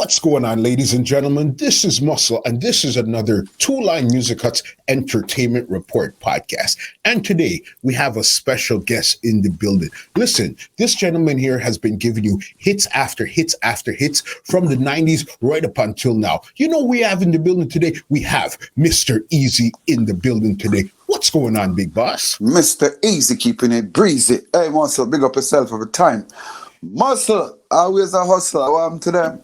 What's going on, ladies and gentlemen? This is Muscle, and this is another Two Line Music Hut's Entertainment Report podcast. And today, we have a special guest in the building. Listen, this gentleman here has been giving you hits after hits after hits from the 90s right up until now. You know we have in the building today? We have Mr. Eazi in the building today. What's going on, big boss? Mr. Eazi, keeping it breezy. Hey, Muscle, big up yourself every time. Muscle, always a hustler. Welcome to them.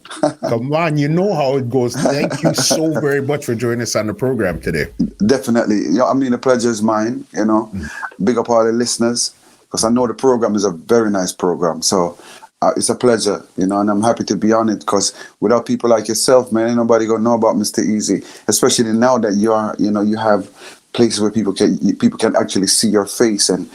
Come on, you know how it goes. Thank you so very much for joining us on the program today. Definitely. The pleasure is mine, Big up all the listeners, because I know the program is a very nice program. So it's a pleasure, and I'm happy to be on it, because without people like yourself, man, ain't nobody gonna know about Mr. Eazi, especially now that you have places where people can actually see your face and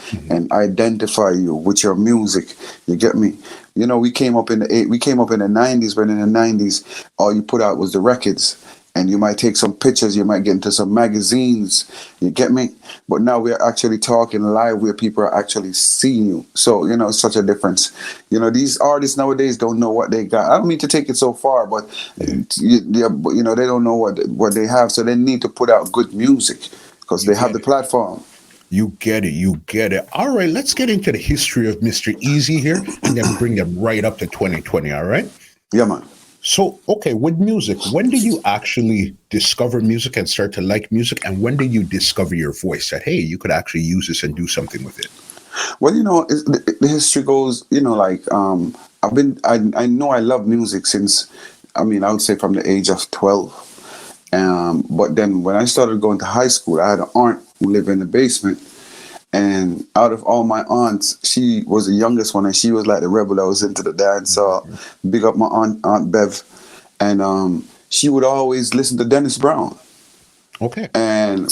identify you with your music. You get me? We came up in the 90s, when in the 90s all you put out was the records, and you might take some pictures, you might get into some magazines. You get me? But now we're actually talking live, where people are actually seeing you. So it's such a difference. These artists nowadays don't know what they got. I don't mean to take it so far, but they don't know what they have, so they need to put out good music, because they have the platform. You get it. All right, let's get into the history of Mr. Eazi here, and then bring them right up to 2020, all right? Yeah, man. So, okay, with music, when did you actually discover music and start to like music? And when did you discover your voice that, hey, you could actually use this and do something with it? Well, the history goes, I know I love music since, I would say from the age of 12. But then when I started going to high school, I had an aunt who lived in the basement. And out of all my aunts, she was the youngest one, and she was like the rebel that was into the dance. So big up my Aunt Bev. And she would always listen to Dennis Brown. Okay. And,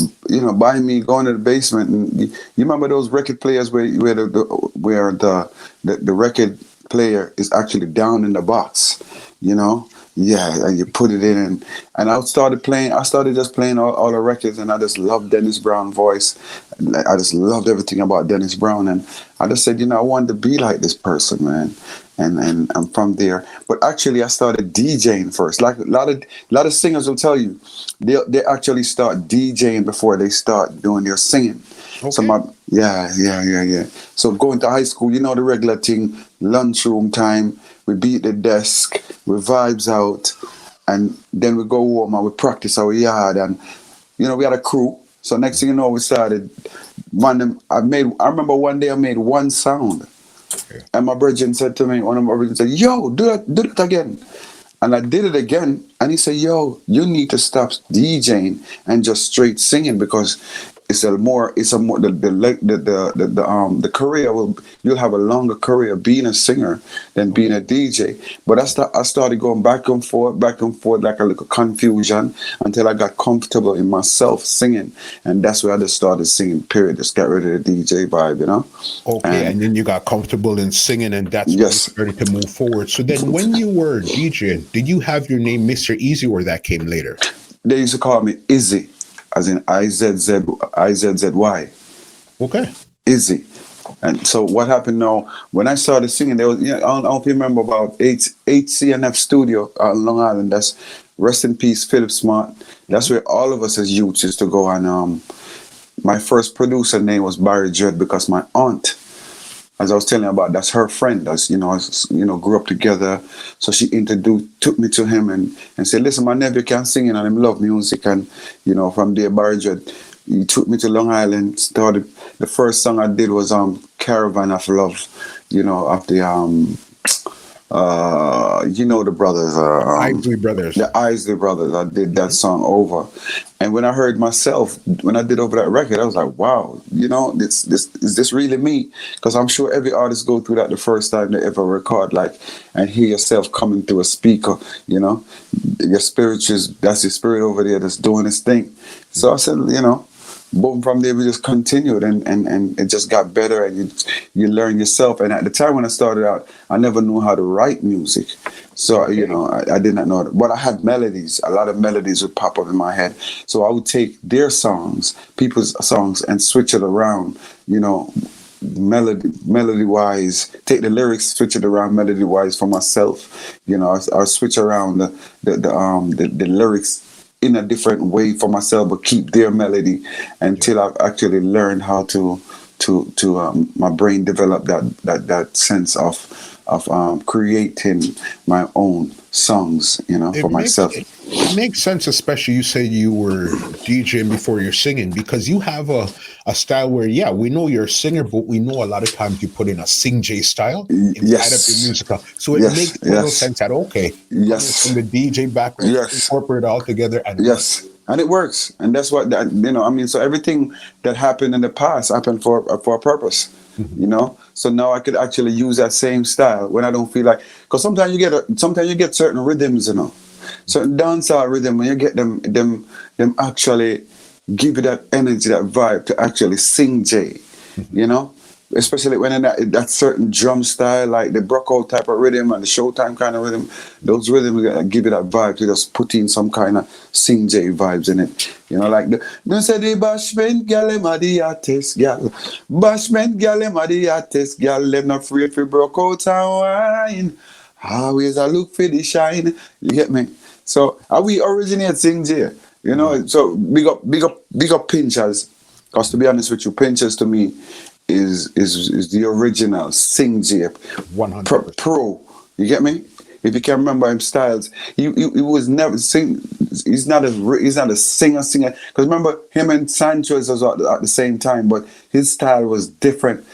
by me going to the basement, and you remember those record players where the record player is actually down in the box, Yeah, and you put it in, and I started just playing all the records, and I just loved Dennis Brown's voice. I just loved everything about Dennis Brown, and I just said, I wanted to be like this person, man. And I'm from there. But actually, I started DJing first. Like a lot of singers will tell you, they actually start DJing before they start doing their singing. Okay. Yeah. So going to high school, the regular thing, lunchroom time, we beat the desk, we vibes out, and then we go home and we practice our yard, and we had a crew. So next thing you know, we started. I remember one day I made one sound, and my brethren said to me, one of my brethren said, "Yo, do that again." And I did it again, and he said, "Yo, you need to stop DJing and just straight singing, because the career you'll have a longer career being a singer than being a DJ." But I started going back and forth, like a little confusion, until I got comfortable in myself singing, and that's where I just started singing. Period. Just got rid of the DJ vibe, Okay, and then you got comfortable in singing, and that's when you started to move forward. So then, when you were DJing, did you have your name Mr. Eazi, or that came later? They used to call me Eazi. As in Izzy. Okay. Eazi. And so what happened now, when I started singing, there was, I don't know if you remember, about 8CNF studio on Long Island. That's, rest in peace, Philip Smart. That's where all of us as youths used to go. And my first producer name was Barry Judd, because my aunt, as I was telling you about, that's her friend. That's, grew up together. So she took me to him and said, "Listen, my nephew can sing and I love music." And, from there, Barry Judd, he took me to Long Island. Started, the first song I did was Caravan of Love, of the the brothers, Isley Brothers. The Isley Brothers. I did that song over, and when I heard myself, when I did over that record, I was like, "Wow, this is this really me?" Because I'm sure every artist go through that the first time they ever record, and hear yourself coming through a speaker. Your spirit that's your spirit over there that's doing its thing. So I said, boom, from there we just continued, and it just got better, and you learn yourself. And at the time when I started out, I never knew how to write music. So, I did not know that. But I had melodies. A lot of melodies would pop up in my head. So I would take their songs, people's songs, and switch it around, melody wise, take the lyrics, switch it around melody wise for myself. You know, I switch around the lyrics in a different way for myself, but keep their melody until I've actually learned how to my brain develop that sense of creating my own songs, you know, for myself. It makes sense, especially you say you were DJing before you're singing, because you have a style where, yeah, we know you're a singer, but we know a lot of times you put in a sing J style inside of your musical. So it makes total sense that, okay, from the DJ background, incorporate it all together. And and it works. And that's what, you know, I mean, so everything that happened in the past happened for a purpose. You know, so now I could actually use that same style when I don't feel like, because sometimes you get certain rhythms, you know, certain dancehall rhythm, when you get them actually give you that energy, that vibe to actually sing J, you know, especially when in that certain drum style, like the Brocco type of rhythm and the Showtime kind of rhythm, those rhythms give you that vibe to just put in some kind of sing J vibes in it. You know, like don't say the bashment gal them are the artist gal. Bashment gal them are the artist gal. Them not afraid for broke out and wine. Always I look for the shine. You get me? So we originate sing J. You know, so big up Pinchers. Because to be honest with you, Pinchers to me is the original sing J 100% pro. You get me? If you can remember him styles, he was never sing. He's not a singer. Because remember him and Sanchez was at the same time, but his style was different.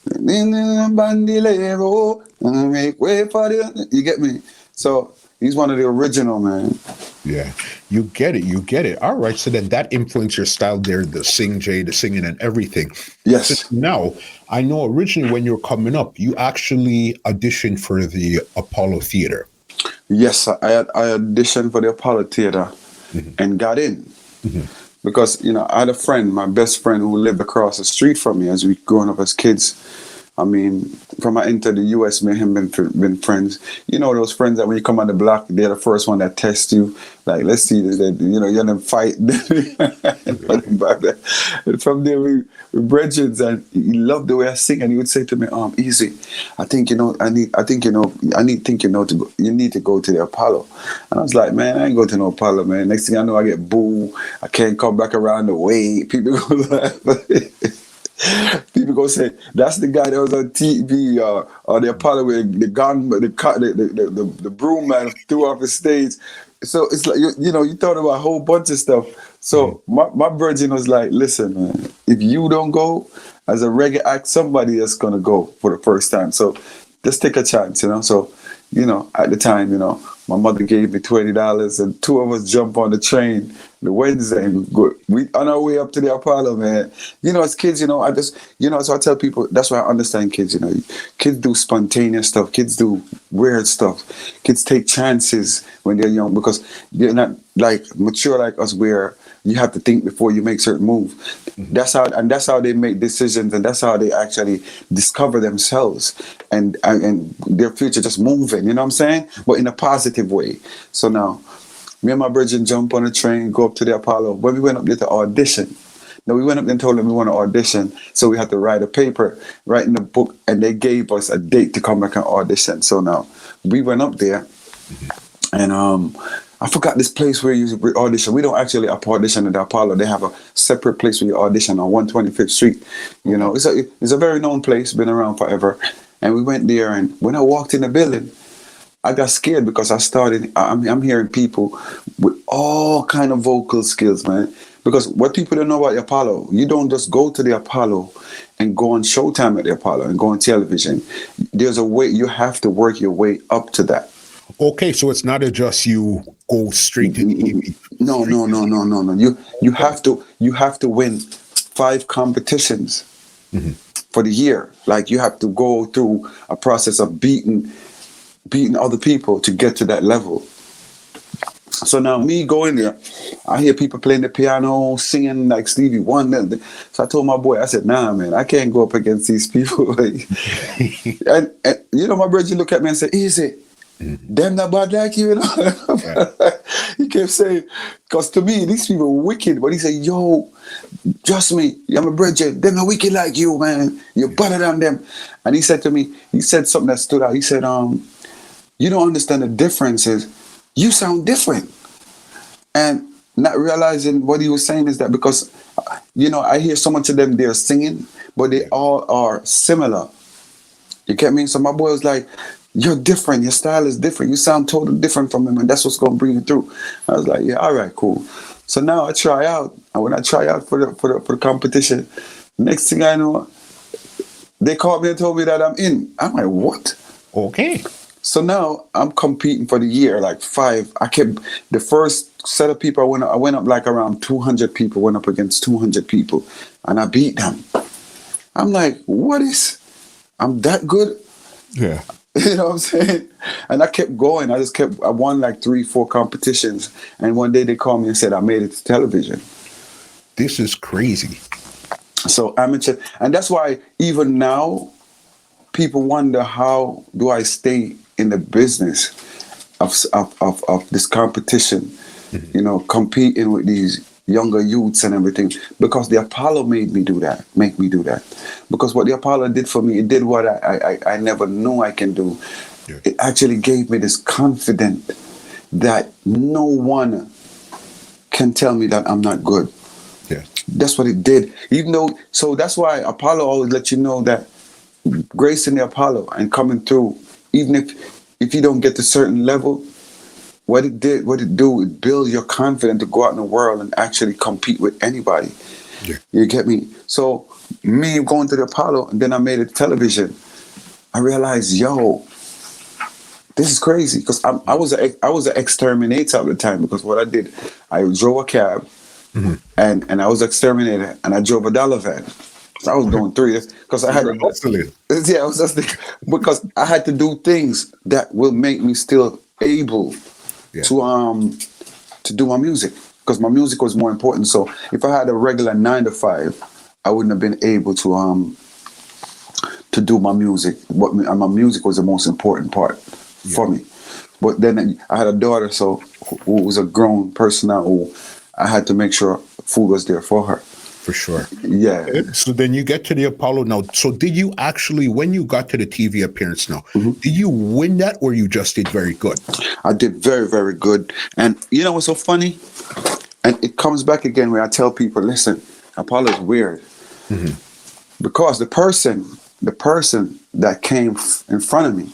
Bandolero, make way for the. You get me? So he's one of the original, man. Yeah, you get it. All right, so then that influenced your style there, the sing J, the singing and everything. Yes. So now, I know originally when you were coming up, you actually auditioned for the Apollo Theater. Yes, I auditioned for the Apollo Theater and got in. Because, you know, I had a friend, my best friend, who lived across the street from me as we growing up as kids. I mean, from I entered the U.S., me and him been friends. You know those friends that when you come on the block, they're the first one that test you. Like, let's see, you know, you're them fight. And from there, we brethren, and he loved the way I sing, and he would say to me, Eazi, I think you know you need to go to the Apollo. And I was like, man, I ain't go to no Apollo, man. Next thing I know, I get booed. I can't come back around the way. People go laugh. People go say that's the guy that was on TV or the Apollo with the gun, the broom man threw off the stage. So it's like you know you thought about a whole bunch of stuff. So my virgin was like, listen, man, if you don't go as a reggae act, somebody else gonna go for the first time. So just take a chance, you know. So you know at the time, you know, my mother gave me $20 and two of us jump on the train the Wednesday and we on our way up to the Apollo, man. You know, as kids, you know, I just, you know, so I tell people, that's why I understand kids, you know. Kids do spontaneous stuff. Kids do weird stuff. Kids take chances when they're young because they're not like mature like us where you have to think before you make certain moves. That's how they make decisions, and that's how they actually discover themselves and their future just moving, you know what I'm saying? But in a positive way. So now, me and my virgin jump on a train, go up to the Apollo. When we went up there to audition, now we went up there and told them we want to audition, so we had to write a paper, write in the book, and they gave us a date to come back and audition. So now, we went up there, and I forgot this place where you audition. We don't actually audition at the Apollo. They have a separate place where you audition on 125th Street. You know, it's a very known place, been around forever. And we went there, and when I walked in the building, I got scared because I'm hearing people with all kind of vocal skills, man. Because what people don't know about the Apollo, you don't just go to the Apollo and go on Showtime at the Apollo and go on television. There's a way, you have to work your way up to that. Okay, so it's not just you go straight to TV. No. You have to win 5 competitions for the year. Like you have to go through a process of beating other people to get to that level. So now me going there, I hear people playing the piano, singing like Stevie Wonder. So I told my boy, I said, nah, man, I can't go up against these people. and you know, my brother look at me and say, Eazi, Them not bad like you, you know. Yeah. He kept saying, because to me, these people were wicked. But he said, yo, trust me, I'm a Bridget. Them not wicked like you, man. You're better than them. And he said to me, he said something that stood out. He said, you don't understand the difference is you sound different. And not realizing what he was saying is that because, I hear so much of them, they're singing, but they all are similar. You get me? So my boy was like, you're different. Your style is different. You sound totally different from him, and that's what's going to bring you through. I was like, yeah, all right, cool. So now I try out, and when I try out for the competition, next thing I know, they called me and told me that I'm in. I'm like, what? Okay. So now I'm competing for the year, like 5. The first set of people I went up like around 200 people, went up against 200 people, and I beat them. I'm like, I'm that good? Yeah. You know what I'm saying? And I kept going. I won like 3-4 competitions. And one day they called me and said I made it to television. This is crazy. So amateur. And that's why even now, people wonder, how do I stay in the business of this competition, competing with these younger youths and everything, because the Apollo make me do that. Because what the Apollo did for me, it did what I never knew I can do. Yeah. It actually gave me this confidence that no one can tell me that I'm not good. Yeah. That's what it did. So that's why Apollo always let you know that grace in the Apollo and coming through, even if you don't get to a certain level, what it builds your confidence to go out in the world and actually compete with anybody. Yeah. You get me? So me going to the Apollo, and then I made it to television, I realized, yo, this is crazy. Because I was an exterminator at the time, because what I did, I drove a cab, and I was exterminator, and I drove a dollar van. So I was doing 3 because I had to hustling. Yeah, I was just because I had to do things that will make me still able to do my music, because my music was more important. So if I had a regular 9 to 5, I wouldn't have been able to do my music. My music was the most important part for me. But then I had a daughter, who was a grown person now, who I had to make sure food was there for her. For sure. Yeah. So then you get to the Apollo now. So did you actually, when you got to the TV appearance now, did you win that, or you just did very good? I did very, very good. And you know what's so funny? And it comes back again where I tell people, listen, Apollo is weird. Because the person that came in front of me,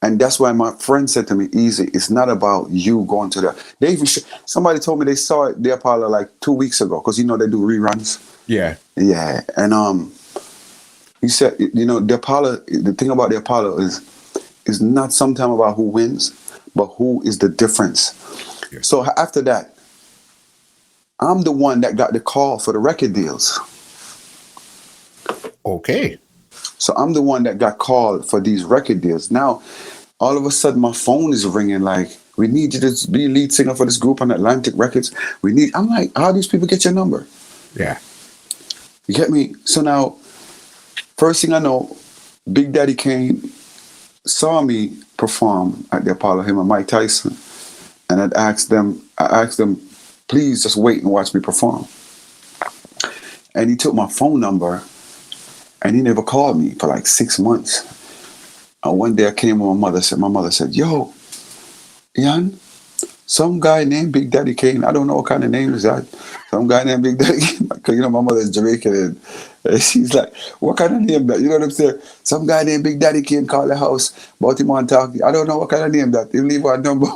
and that's why my friend said to me, Eazi, it's not about you going to they even somebody told me they saw the Apollo like 2 weeks ago, because they do reruns. Yeah. And he said, the Apollo, the thing about the Apollo is not sometimes about who wins, but who is the difference. Yeah. So after that, I'm the one that got the call for the record deals. Okay. So I'm the one that got called for these record deals. Now, all of a sudden, my phone is ringing like, we need you to be lead singer for this group on Atlantic Records. I'm like, how do these people get your number? Yeah. You get me? So now, first thing I know, Big Daddy Kane saw me perform at the Apollo, him and Mike Tyson. And I asked them, please just wait and watch me perform. And he took my phone number, and he never called me for like 6 months. And one day I came with my mother said, yo, Ian, some guy named Big Daddy Kane, I don't know what kind of name is that. Some guy named Big Daddy Kane, because my mother is Jamaican, and she's like, what kind of name that? You know what I'm saying? Some guy named Big Daddy Kane called the house, brought him on talking. I don't know what kind of name that. He leave our number.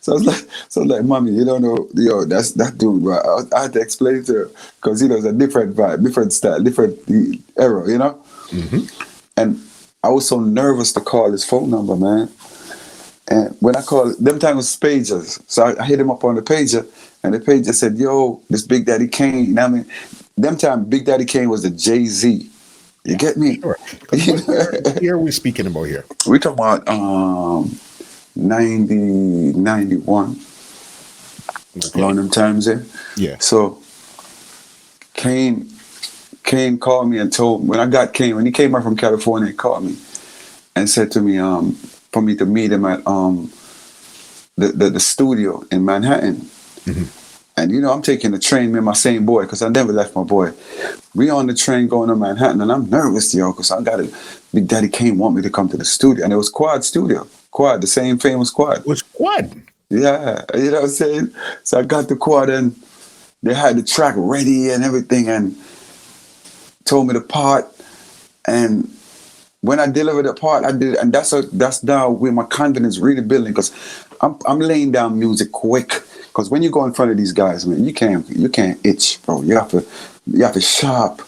So I was like, mommy, you don't know, that's that dude. But I had to explain it to her, because it's a different vibe, different style, different era, And I was so nervous to call his phone number, man. And when I called, them times was pagers. So I hit him up on the pager, and the pager said, yo, this Big Daddy Kane. You know what I mean? Them time, Big Daddy Kane was the Jay-Z. You get me? Sure. What year are we speaking about here? We talking about 90, 91. Okay. Along them times there. Yeah. So Kane called me and told, when he came back from California, he called me. and said to me, for me to meet him at the studio in Manhattan. Mm-hmm. And I'm taking the train, me and my same boy, because I never left my boy. We on the train going to Manhattan, and I'm nervous, because I got Big Daddy Kane want me to come to the studio, and it was Quad Studio, Quad, the same famous Quad. It was Quad. Yeah, you know what I'm saying. So I got the Quad, and they had the track ready and everything, and told me the part, and when I delivered the part, I did, and that's now where my confidence really building, because I'm laying down music quick. Because when you go in front of these guys, man, you can't itch, bro. You have to sharp.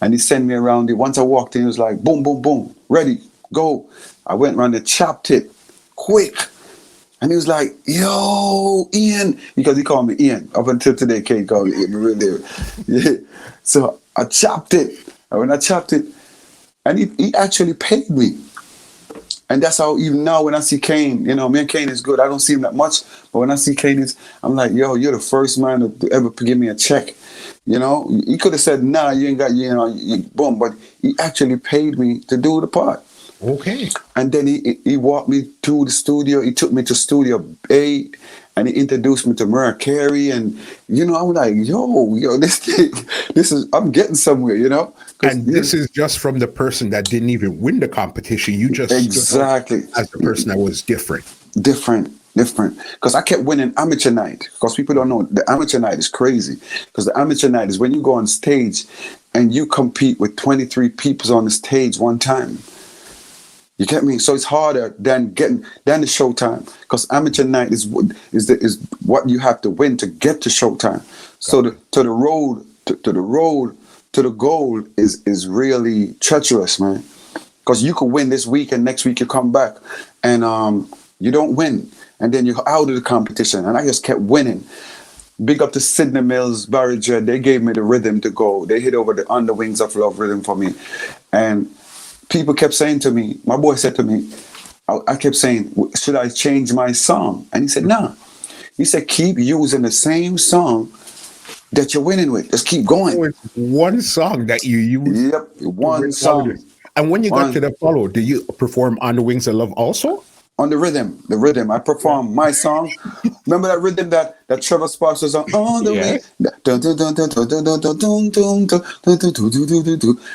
And he sent me around it. Once I walked in, it was like boom, boom, boom, ready, go. I went around and chopped it quick. And he was like, yo, Ian, because he called me Ian. Up until today, Kate called me Ian. Really. Yeah. So I chopped it. And when I chopped it, and he actually paid me. And that's how, even now when I see Kane, me and Kane is good. I don't see him that much, but when I see Kane, I'm like, yo, you're the first man to ever give me a check. He could have said, nah, you ain't got, boom, but he actually paid me to do the part. Okay. And then he walked me to the studio. He took me to Studio A, and he introduced me to Mariah Carey. And, I'm like, yo, this thing, I'm getting somewhere, And this is just from the person that didn't even win the competition. You just exactly as the person that was different. Different. Because I kept winning amateur night. Because people don't know, the amateur night is crazy. Because the amateur night is when you go on stage and you compete with 23 people on the stage one time. You get me? So it's harder than the showtime. Because amateur night is what you have to win to get to showtime. So the road to the goal is really treacherous, man. Because you could win this week and next week you come back and you don't win. And then you're out of the competition. And I just kept winning. Big up to Sidney Mills, Barry Judd. They gave me the rhythm to go. They hit over the On the Wings of Love rhythm for me. And people kept saying to me, my boy said to me, I kept saying, should I change my song? And he said, nah. He said, keep using the same song that you're winning with. Just keep going. So it's one song that you use. Yep, one song. And when you got to the follow, did you perform On the Wings of Love also? On the rhythm. I performed my song. Remember that rhythm that Trevor Sparks was on the way?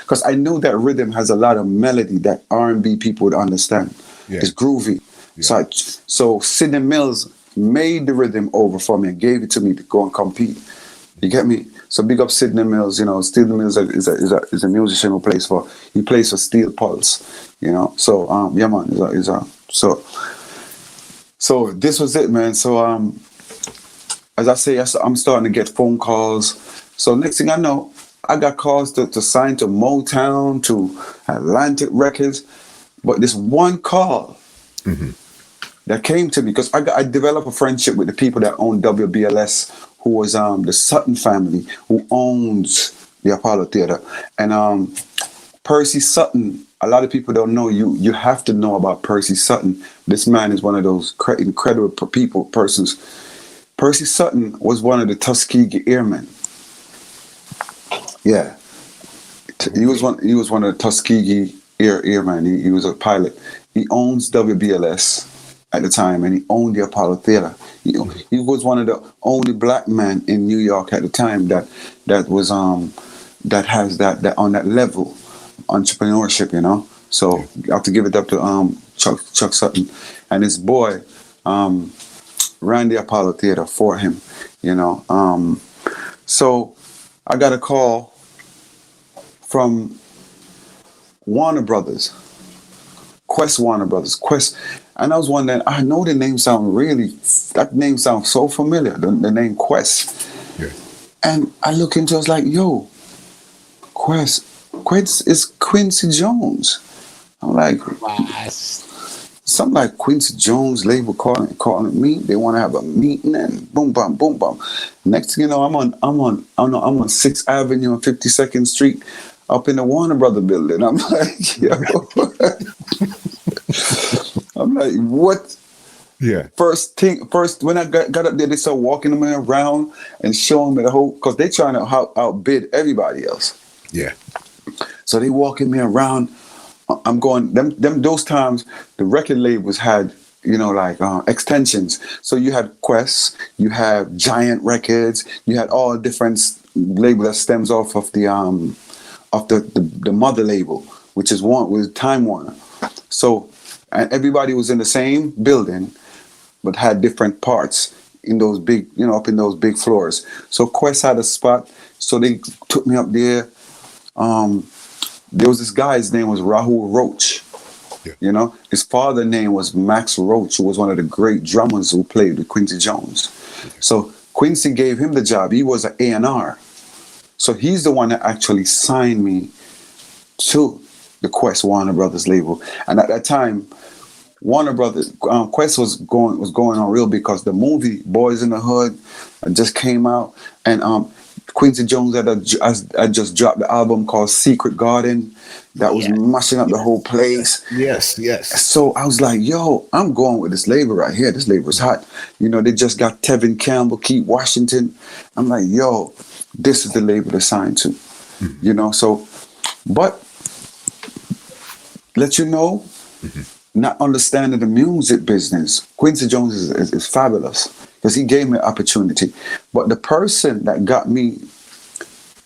Because I know that rhythm has a lot of melody that R&B people would understand. Yeah. It's groovy. Yeah. So Sidney Mills made the rhythm over for me and gave it to me to go and compete. You get me? So big up Sidney Mills. Sidney Mills is a musician who plays for Steel Pulse. So yeah, man, So this was it, man. So as I say, I'm starting to get phone calls. So next thing I know, I got calls to sign to Motown, to Atlantic Records. But this one call that came to me, because I developed a friendship with the people that own WBLS, who was the Sutton family, who owns the Apollo Theater. And Percy Sutton, a lot of people don't know. You have to know about Percy Sutton. This man is one of those incredible persons. Percy Sutton was one of the Tuskegee Airmen. Yeah, he was one of the Tuskegee Airmen. He was a pilot. He owns WBLS at the time, and he owned the Apollo Theater. He was one of the only black men in New York at the time that was that has that on that level entrepreneurship. So I have to give it up to Chuck Sutton and his boy ran the Apollo Theater for him. So I got a call from Warner Brothers, Warner Brothers, and I was wondering, I know the name that name sounds so familiar, the name Quest. Yeah. And I look into it, I was like, yo, Quest is Quincy Jones. I'm like, something like Quincy Jones label calling me. They want to have a meeting and boom, bam, boom, bam. Next thing you know, I'm on 6th Avenue and 52nd Street up in the Warner Brother building. I'm like, yo. I'm like, what? Yeah. First, when I got up there, they started walking me around and showing me the whole, because they trying to outbid everybody else. Yeah. So they walking me around. I'm going them those times the record labels had like extensions. So you had Quest, you have Giant Records, you had all different labels that stems off of the mother label, which is Time Warner. So and everybody was in the same building, but had different parts in those big up in those big floors. So Quest had a spot, so they took me up there. There was this guy, his name was Rahul Roach. Yeah. His father's name was Max Roach, who was one of the great drummers who played with Quincy Jones. So Quincy gave him the job. He was an A&R. So he's the one that actually signed me to the Quest Warner Brothers label. And at that time, Warner Brothers, Quest was going on real because the movie Boys in the Hood just came out, and Quincy Jones had just dropped the album called Secret Garden that was mashing up the whole place. Yes. So I was like, yo, I'm going with this label right here. This label's hot. They just got Tevin Campbell, Keith Washington. I'm like, yo, this is the label to sign to. So, but let not understanding the music business, Quincy Jones is fabulous because he gave me an opportunity. But the person that got me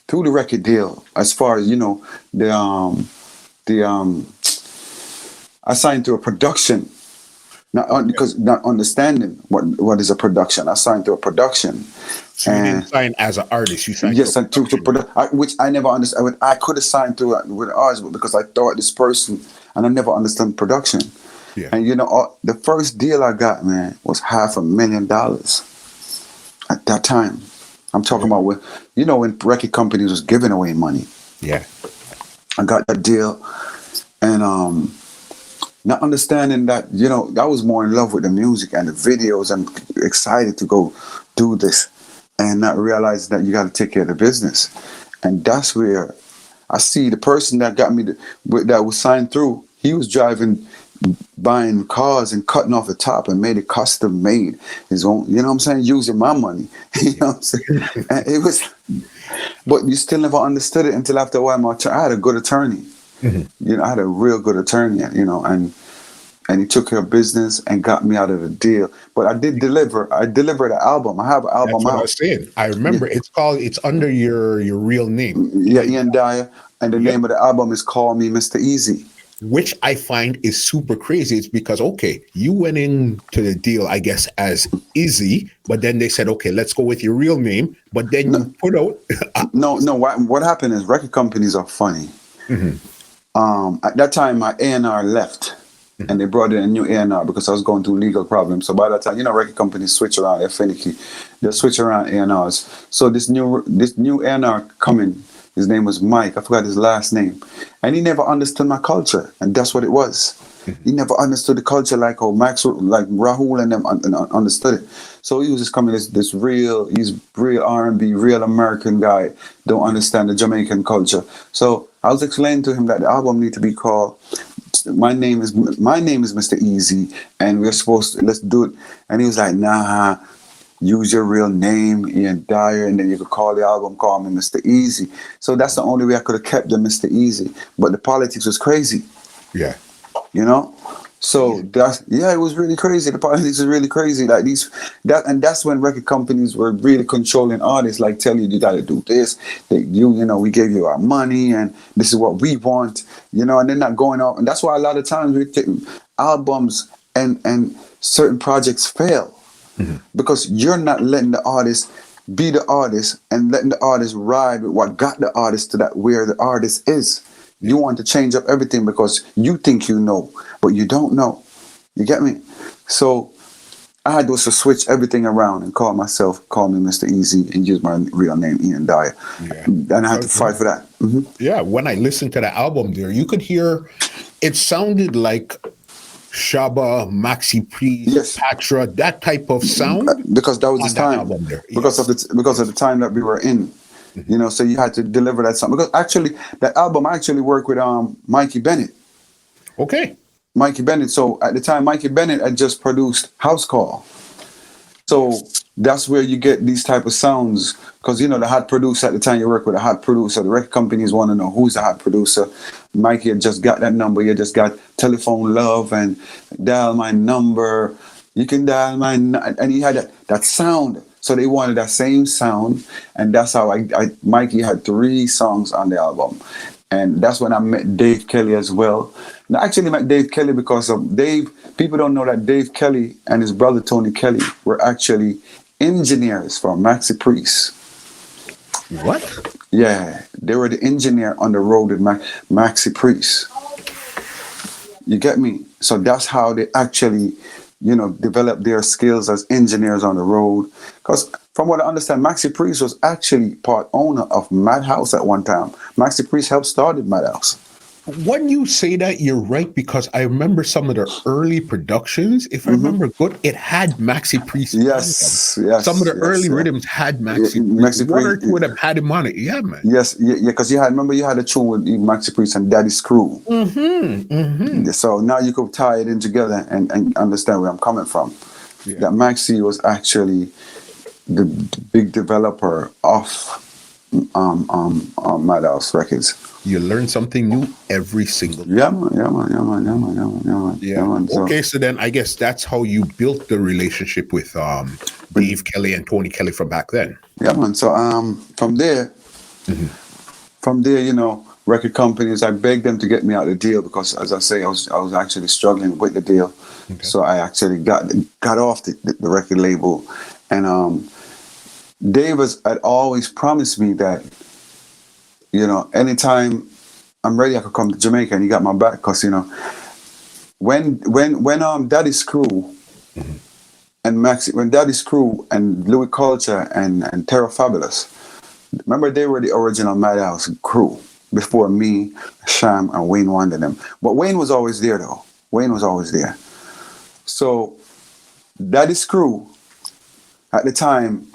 through the record deal, as far as I signed to a production, not understanding what is a production. I signed to a production. So you didn't sign as an artist. You signed which I never understood. I could have signed to with an artist, but because I thought this person, and I never understood production. Yeah. And the first deal I got, man, was $500,000 at that time. I'm talking about when record companies was giving away money. Yeah. I got that deal, and not understanding that, I was more in love with the music and the videos and excited to go do this, and not realizing that you got to take care of the business. And that's where I see the person that got me that was signed through. He was buying cars and cutting off the top and made it custom made his own, using my money. What I'm saying? And it was, but you still never understood it until after a while. I had a good attorney. I had a real good attorney, and he took care of business and got me out of the deal. But I did deliver. I delivered an album. I have an album out. I was saying. I remember it's under your real name. Yeah, Ian Dyer. And the name of the album is Call Me Mr. Eazi. Which I find is super crazy. It's because, you went into the deal, I guess, as Eazi, but then they said, okay, let's go with your real name. But then you put out... No. What happened is record companies are funny. At that time, my A&R left. And they brought in a new A&R because I was going through legal problems. So by that time, record companies switch around. They're finicky. They switch around A&Rs. So this new A&R coming, his name was Mike. I forgot his last name. And he never understood my culture. And that's what it was. He never understood the culture like how Rahul and them understood it. So he was just coming he's real R&B, real American guy, don't understand the Jamaican culture. So I was explaining to him that the album need to be called My name is Mr. Eazi, and we're supposed to, let's do it. And he was like, nah, use your real name, Ian Dyer, and then you could call the album, Call Me Mr. Eazi. So that's the only way I could have kept the Mr. Eazi. But the politics was crazy. Yeah. So it was really crazy. The politics was really crazy. Like that's when record companies were really controlling artists, like tell you gotta do this, we gave you our money and this is what we want, and they're not going off. And that's why a lot of times we take albums and certain projects fail. Because you're not letting the artist be the artist and letting the artist ride with what got the artist to that where the artist is. You want to change up everything because you think you know, but you don't know. You get me? So I had to switch everything around and call me Mr. Eazi, and use my real name, Ian Dyer. Yeah. And I had to fight for that. Yeah, when I listened to the album there, you could hear, it sounded like Shabba, Maxi Priest, Patra, that type of sound. Because that was the time. Because of the time that we were in. So you had to deliver that song. Because actually, that album I actually worked with Mikey Bennett. Okay. Mikey Bennett. So at the time, Mikey Bennett had just produced House Call. So that's where you get these type of sounds. Because, the hot producer at the time, you work with a hot producer. The record companies want to know who's the hot producer. Mikey had just got that number. You just got telephone love and dial my number. You can dial my... And he had that sound. So they wanted that same sound. And that's how Mikey had 3 songs on the album. And that's when I met Dave Kelly as well. And I actually met Dave Kelly because of Dave. People don't know that Dave Kelly and his brother Tony Kelly were actually engineers for Maxi Priest. What? Yeah, they were the engineer on the road with Maxi Priest. You get me? So that's how they actually, developed their skills as engineers on the road. Because from what I understand, Maxi Priest was actually part owner of Madhouse at one time. Maxi Priest helped started Madhouse. When you say that, you're right, because I remember some of the early productions, if I remember good, it had Maxi Priest on them. Yes. Some of the early rhythms had Maxi Priest. One or two would have had him on it. Yeah, man. Yes, because you had a tune with Maxi Priest and Daddy's Crew. So now you could tie it in together and understand where I'm coming from. Yeah. That Maxi was actually the big developer of Madhouse Records. You learn something new every single day. Yeah, man. Okay, so then I guess that's how you built the relationship with Dave Kelly and Tony Kelly from back then. Yeah, man. So from there, record companies, I begged them to get me out of the deal because, as I say, I was actually struggling with the deal. Okay. So I actually got off the record label, and Dave had always promised me that, anytime I'm ready, I could come to Jamaica, and he got my back. Because, when Daddy's Crew and Maxi, when Daddy's Crew and Louis Culture and Terra Fabulous, remember they were the original Madhouse crew before me, Sham, and Wayne wanted them. But Wayne was always there, though. Wayne was always there. So Daddy's Crew at the time,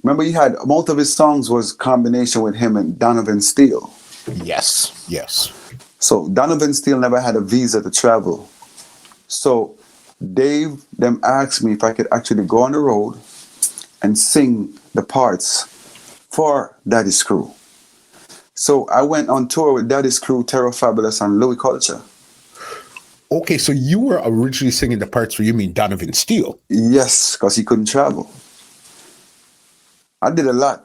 remember, he had most of his songs was combination with him and Donovan Steele. Yes. So Donovan Steele never had a visa to travel. So Dave them asked me if I could actually go on the road and sing the parts for Daddy's Crew. So I went on tour with Daddy's Crew, Terra Fabulous, and Louis Culture. Okay, so you were originally singing the parts for, you mean Donovan Steele? Yes, because he couldn't travel. I did a lot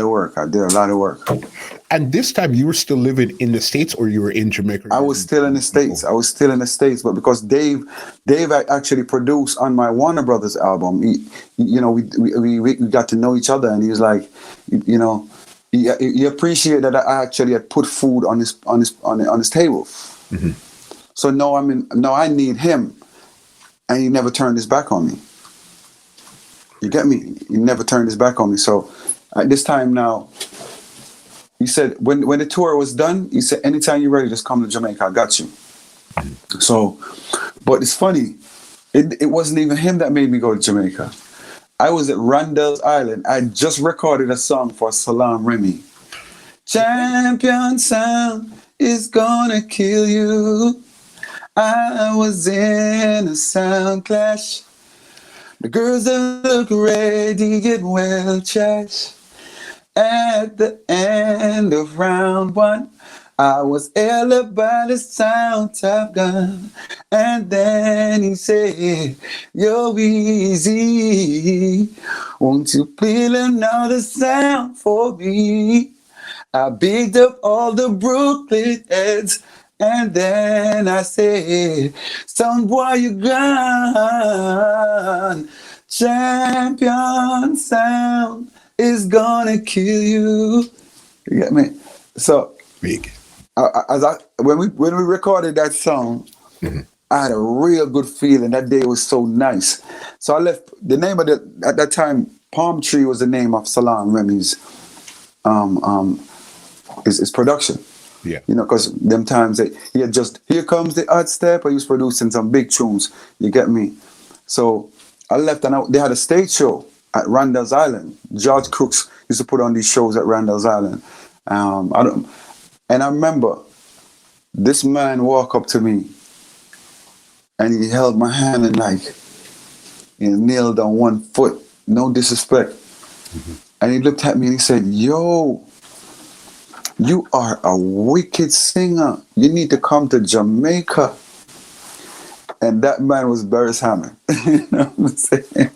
of work. And this time you were still living in the States, or you were in Jamaica? I was still in the States. But because Dave actually produced on my Warner Brothers album, we got to know each other, and he was like, he appreciated that I actually had put food on his table. Mm-hmm. So now I need him, and he never turned his back on me. You get me? He never turned his back on me. So at this time now, he said, when the tour was done, he said, anytime you're ready, just come to Jamaica. I got you. So, but it's funny. It wasn't even him that made me go to Jamaica. I was at Randall's Island. I just recorded a song for Salam Remy. Champion sound is gonna kill you. I was in a sound clash. The girls that look ready get well trashed. At the end of round 1, I was held by the sound top gun. And then he said, yo, Eazi, won't you play another sound for me? I bigged up all the Brooklyn heads. And then I said, son boy, you gone. Champion sound is gonna kill you. You get me? So big. When we recorded that song, I had a real good feeling. That day was so nice. So I left the name of at that time, Palm Tree was the name of Salam Remy's his production. Yeah. Because them times he had just, here comes the odd step, he was producing some big tunes. You get me? So I left, and they had a stage show at Randall's Island. George Crooks used to put on these shows at Randall's Island. And I remember this man walked up to me, and he held my hand and like, He nailed on one foot. No disrespect. And he looked at me and he said, "Yo, you are a wicked singer. You need to come to Jamaica." And that man was Beres Hammond. You know what I'm saying?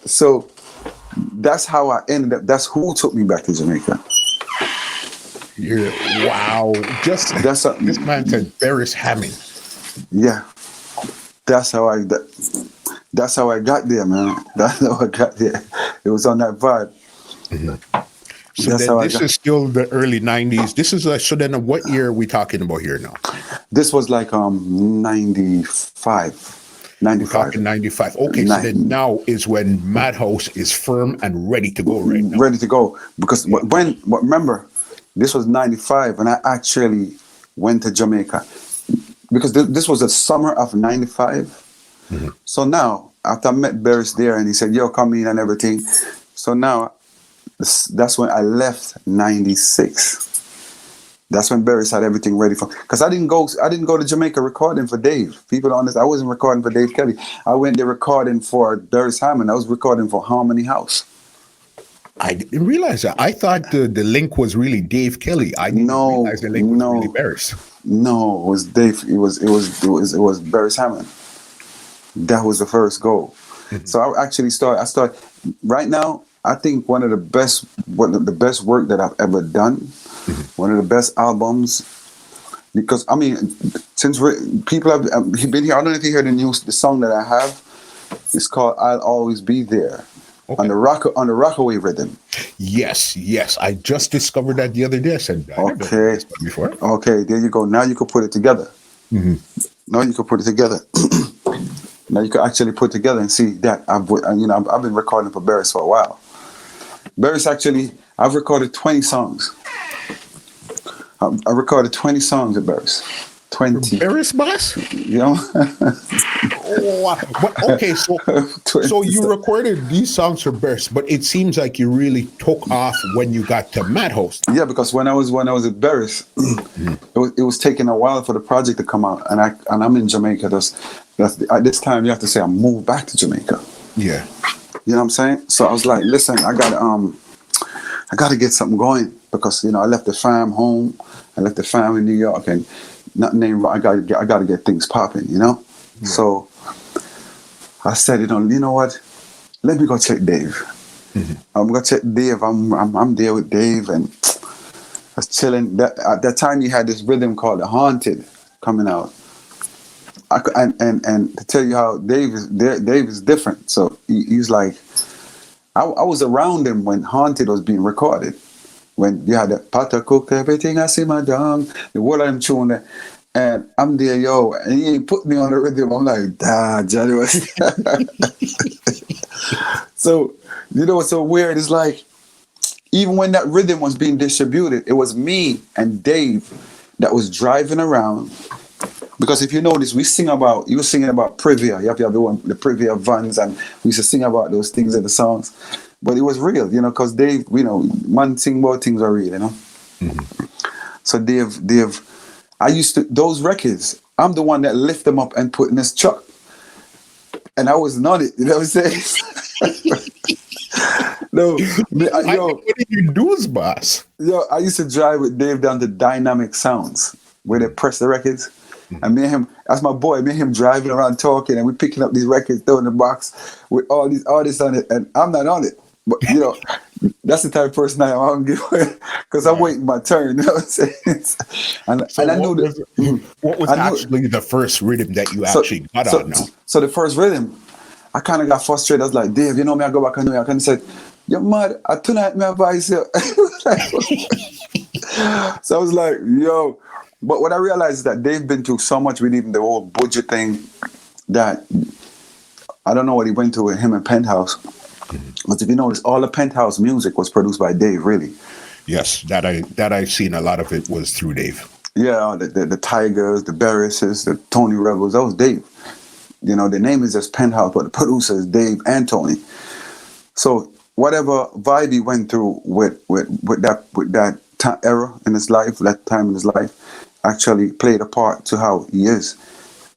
So that's how I ended up. That's who took me back to Jamaica. Wow. Just this man said Beres Hammond. Yeah. That's how I got there, man. That's how I got there. It was on that vibe. So then this is still the early 90s. This is so then what year are we talking about here now? This was like 95. We're talking 95. Okay, so then now is when Madhouse is firm and ready to go right now. Ready to go. Because remember, this was 95 and I actually went to Jamaica. Because this was the summer of 95. So now, after I met Beres there and he said, "Yo, come in," and everything. So now, that's when I left 96. That's when Beres had everything ready for. Because I didn't go to Jamaica recording for Dave. People don't understand. I wasn't recording for Dave Kelly. I went there recording for Beres Hammond. I was recording for Harmony House. I didn't realize that. I thought the link was really Dave Kelly. I didn't realize the link was really Beres. No, it was Dave. It was Beres Hammond. That was the first goal. So I actually started right now. I think one of the best work that I've ever done. One of the best albums, because I mean, since people have been here. I don't know if you heard the song that I have. It's called "I'll Always Be There." Okay. on the Rockaway rhythm. Yes. I just discovered that the other day. I said, I never heard this before. Okay, there you go. Now you can put it together. Now you can put it together. Now you can actually put together and see that I've been recording for Beres for a while. Beres actually, I've recorded 20 songs. I recorded 20 songs at Beres. 20. Beres, boss? You know? Okay, so you recorded these songs for Beres, but it seems like you really took off when you got to Madhouse. Yeah, because when I was at Beres, it was taking a while for the project to come out, and I'm in Jamaica. At this time, you have to say I moved back to Jamaica. Yeah. You know what I'm saying? So I was like, listen, I gotta get something going, because I left the fam home, I left the fam in New York, and nothing. I gotta get things popping, Yeah. So I said, you know what? Let me go check Dave. I'm gonna check Dave. I'm there with Dave, and I was chilling. At that time, he had this rhythm called "The Haunted" coming out. And to tell you how Dave is different. So he's like, I was around him when "Haunted" was being recorded. When you had the "Pata Cook Everything I See My Dong," the word I'm tuning, and I'm there, yo, and he put me on the rhythm. I'm like, Johnny was. So what's so weird? It's like, even when that rhythm was being distributed, it was me and Dave that was driving around. Because if you notice, you were singing about Privia. You have to have the Privia vans, and we used to sing about those things in the songs. But it was real, because Dave, man sing about things are real, So Dave, I used to, those records, I'm the one that lift them up and put in this truck. And I wasn't on it, you know what I'm saying? No, what did you do, boss? Yo, I used to drive with Dave down to Dynamic Sounds, where they press the records. And me and him, that's my boy, me and him driving around talking, and we picking up these records, throwing the box with all these artists on it, and I'm not on it. But, that's the type of person I am. I don't give because I'm waiting my turn, you know what I'm saying? And I knew what was actually the first rhythm that you actually got on now? So the first rhythm, I kind of got frustrated. I was like, Dave, me, I go back to New York, and he said, "You're mad, tonight my advice here." So I was like, yo. But what I realized is that they've been through so much with even the whole budget thing that I don't know what he went through with him and Penthouse. But if you notice, all the Penthouse music was produced by Dave, really. Yes, that I've seen a lot of it was through Dave. Yeah, the Tigers, the Bereses, the Tony Rebels, that was Dave. The name is just Penthouse, but the producer is Dave and Tony. So whatever vibe he went through with that era in his life, that time in his life, actually played a part to how he is.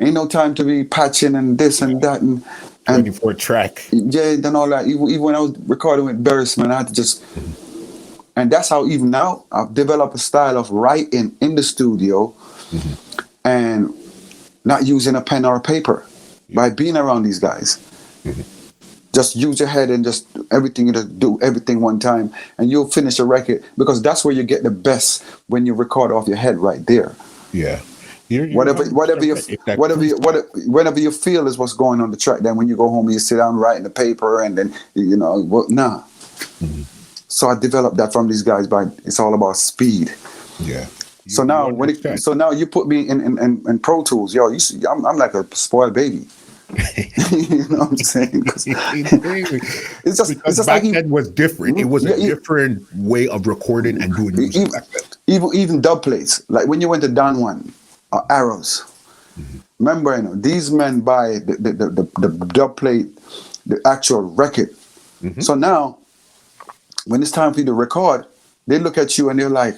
Ain't no time to be patching and this and that and 24 track. yeah, and all that. Even when I was recording with Beres, man, I had to just, and that's how even now I've developed a style of writing in the studio and not using a pen or a paper by being around these guys. Just use your head and just everything, you just do everything one time and you'll finish a record, because that's where you get the best, when you record off your head right there. Yeah. Whatever you feel is what's going on the track. Then when you go home, you sit down writing the paper, and then So I developed that from these guys. By it's all about speed. Yeah. So now now you put me in Pro Tools, yo. You see, I'm like a spoiled baby. You know what I'm saying? It's just back like then was different. It was a different way of recording and doing music back then. Even dub plates. Like when you went to Don Juan or Arrows. Remember, these men buy the dub plate, the actual record. So now, when it's time for you to record, they look at you and they're like,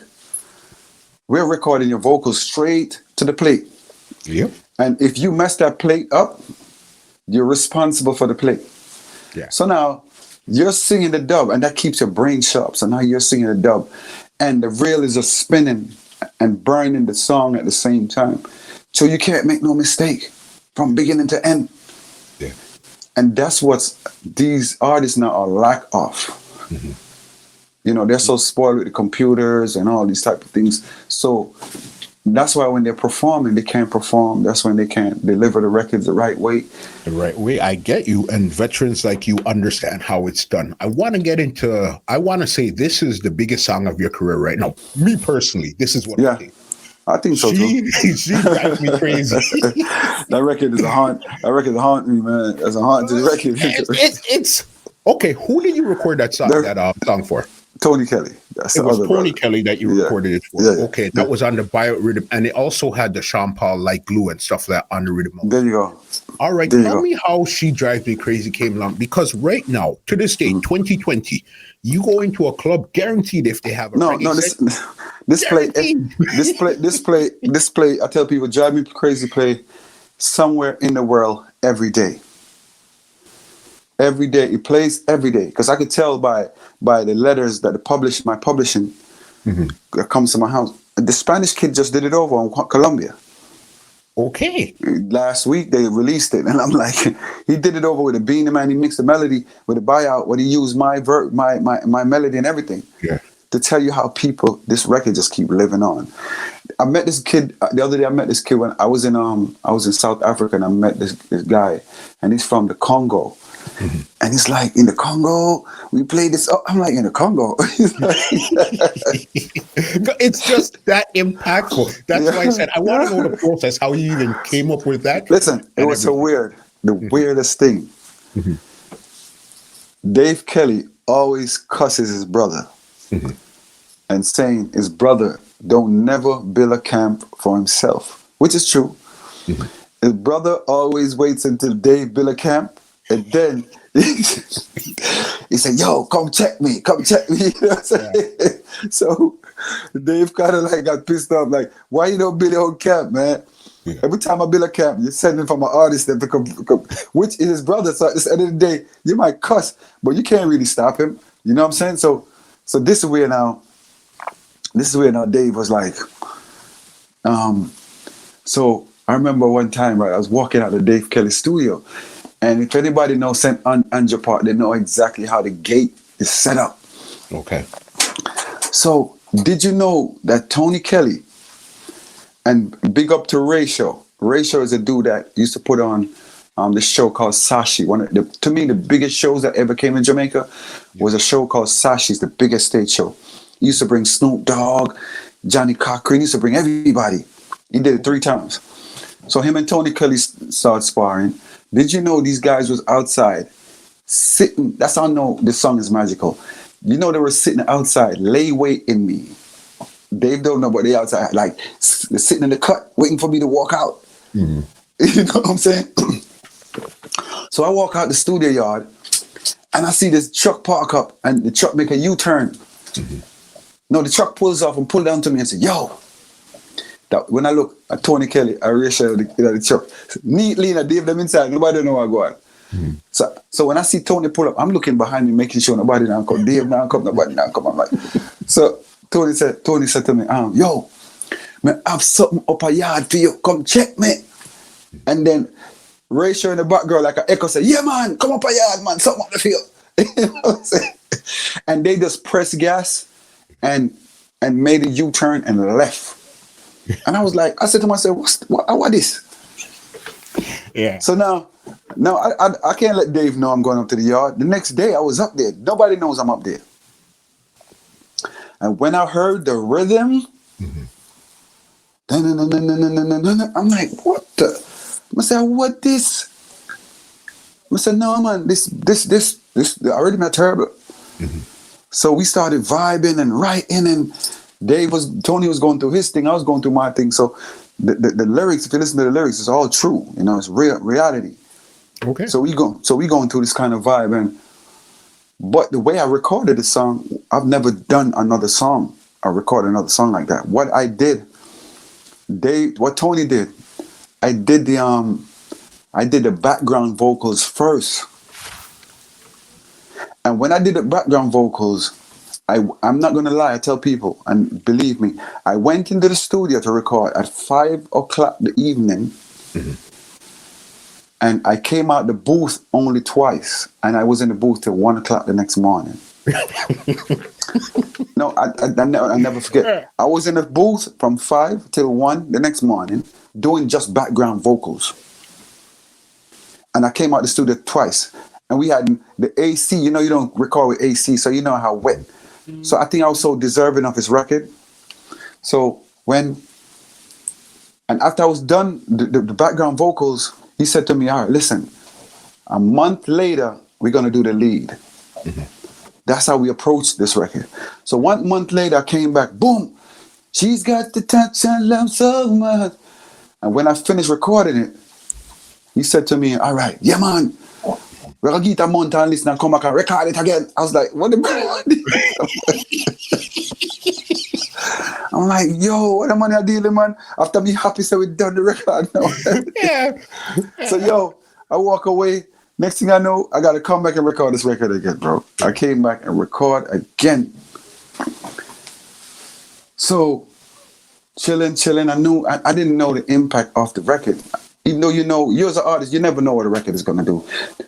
"We're recording your vocals straight to the plate." Yep. And if you mess that plate up, you're responsible for the plate. Yeah. So now you're singing the dub, and that keeps your brain sharp. So now you're singing the dub, and the reel is just spinning and burning the song at the same time. So you can't make no mistake from beginning to end. Yeah. And that's what these artists now are lack of. They're so spoiled with the computers and all these type of things. So that's why when they're performing, they can't perform. That's when they can't deliver the records the right way. The right way. I get you. And veterans like you understand how it's done. I want to say this is the biggest song of your career right now. Me personally, this is what I think. I think so too. She drives me crazy. That record is a haunt. That record is haunt me, man. It's a haunt to the record. It's okay. Who did you record that song for? Tony Kelly. It was Tony Kelly that you recorded it for. Yeah. Okay, that was on the Biorhythm, and it also had the Sean Paul Like Glue and stuff like that on the rhythm. There you go. All right, tell me how She Drives Me Crazy came along, because right now, to this day, 2020, you go into a club, guaranteed if they have a this play. I tell people, Drive Me Crazy play somewhere in the world every day. Every day it plays every day, because I could tell by the letters that my publishing that comes to my house. The Spanish kid just did it over on Colombia. Okay. Last week they released it, and I'm like, he did it over with a Beanie Man. He mixed the melody with a buyout. When he used my melody and everything. Yeah. To tell you how this record just keep living on. I met this kid the other day. I met this kid when I was in South Africa, and I met this guy, and he's from the Congo. And he's like, in the Congo, we play this. Oh, I'm like, in the Congo. It's just that impactful. That's why I said I want to know the process, how you even came up with that. Listen, it was so weird. The weirdest thing. Dave Kelly always cusses his brother and saying his brother don't never build a camp for himself, which is true. His brother always waits until Dave build a camp. And then he said, "Yo, come check me. You know what I'm saying? So Dave kind of like got pissed off, like, why you don't build your own camp, man? Yeah. Every time I build a camp, you're sending for my artist to come, which is his brother. So at the end of the day, you might cuss, but you can't really stop him. You know what I'm saying? So this is where now Dave was like, so I remember one time, right, I was walking out of Dave Kelly's studio. And if anybody knows St. Andrew Park, they know exactly how the gate is set up. Okay. So did you know that Tony Kelly, and big up to Ratio. Ratio is a dude that used to put on this show called Sashi. To me, the biggest shows that ever came in Jamaica was a show called Sashi. It's the biggest stage show. He used to bring Snoop Dogg, Johnny Cochran. He used to bring everybody. He did it 3 times. So him and Tony Kelly started sparring. Did you know these guys was outside sitting? That's how I know this song is magical. You know, they were sitting outside, lay wait in me. Dave don't know, but they outside, like, they're sitting in the cut, waiting for me to walk out. You know what I'm saying? So I walk out the studio yard, and I see this truck park up, and the truck make a U-turn. No, the truck pulls off and pull down to me and say, "Yo, that when I look at Tony Kelly, I ratio the church. Neatly, I Dave them inside, nobody know what going. So when I see Tony pull up, I'm looking behind me, making sure nobody now come. Dave now come, nobody now come. I'm like, so Tony said to me, yo, man, I have something up a yard for you. Come check me. And then Ratio in the background, like an echo, said, yeah, man, come up a yard, man, something up the field. You know what I'm saying? And they just pressed gas and made a U-turn and left. And I was like, I said to myself, what is? Yeah. So now I can't let Dave know I'm going up to the yard. The next day I was up there. Nobody knows I'm up there. And when I heard the rhythm, I'm like, what the? I said, what this? I said, no, man, this already not terrible. So we started vibing and writing, and Tony was going through his thing, I was going through my thing. So the lyrics, if you listen to the lyrics, it's all true. You know, it's reality. Okay. So we going through this kind of vibe, but the way I recorded the song, I've never done another song. I recorded another song like that. What I did, what Tony did, I did the background vocals first. And when I did the background vocals, I'm not gonna lie, I tell people, and believe me, I went into the studio to record at 5 o'clock the evening, and I came out the booth only twice, and I was in the booth till 1 o'clock the next morning. No, I never forget. I was in the booth from 5 till 1 the next morning, doing just background vocals. And I came out the studio twice. And we had the AC, you know, you don't record with AC, so you know how wet. So I think I was so deserving of his record. So after I was done the background vocals, he said to me, all right, listen, a month later, we're going to do the lead. That's how we approached this record. So 1 month later, I came back, boom, she's got the touch and love so much. And when I finished recording it, he said to me, all right, yeah, man, we're going to get a month and listen and come back and record it again. I was like, what the I'm like, yo, what the money I dealing, man? After me happy, so we done the record now. Yeah. So, yo, I walk away. Next thing I know, I got to come back and record this record again, bro. I came back and record again. So, chilling. I didn't know the impact of the record. Even though, you know, you as an artist, you never know what a record is going to do.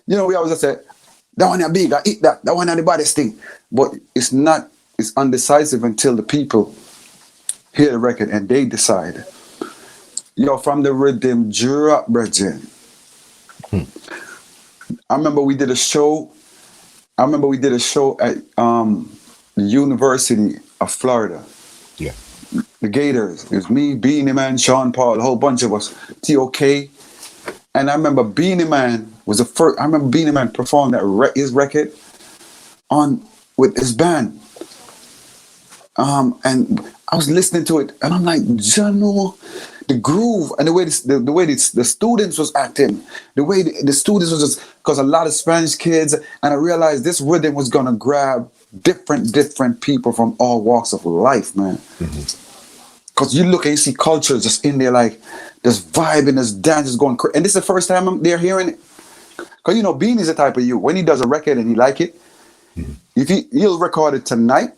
You know, we always say, that one is big, I eat that one is the baddest thing. But it's undecisive until the people hear the record and they decide. Yo, from the rhythm drop, brethren. I remember we did a show at the University of Florida. Yeah. The Gators. It was me, Beanie Man, Sean Paul, a whole bunch of us. TOK. And I remember Beanie Man was the first. I remember Beanie Man performed his record with his band. And I was listening to it, and I'm like, Jano, the groove and the way the students was acting, the way the students was just, because a lot of Spanish kids, and I realized this rhythm was gonna grab different people from all walks of life, man. Because you look and you see cultures just in there, like just vibing, this dance is going crazy. And this is the first time they're hearing it. Because you know, Beanie's the type of you, when he does a record and he like it, if he'll record it tonight,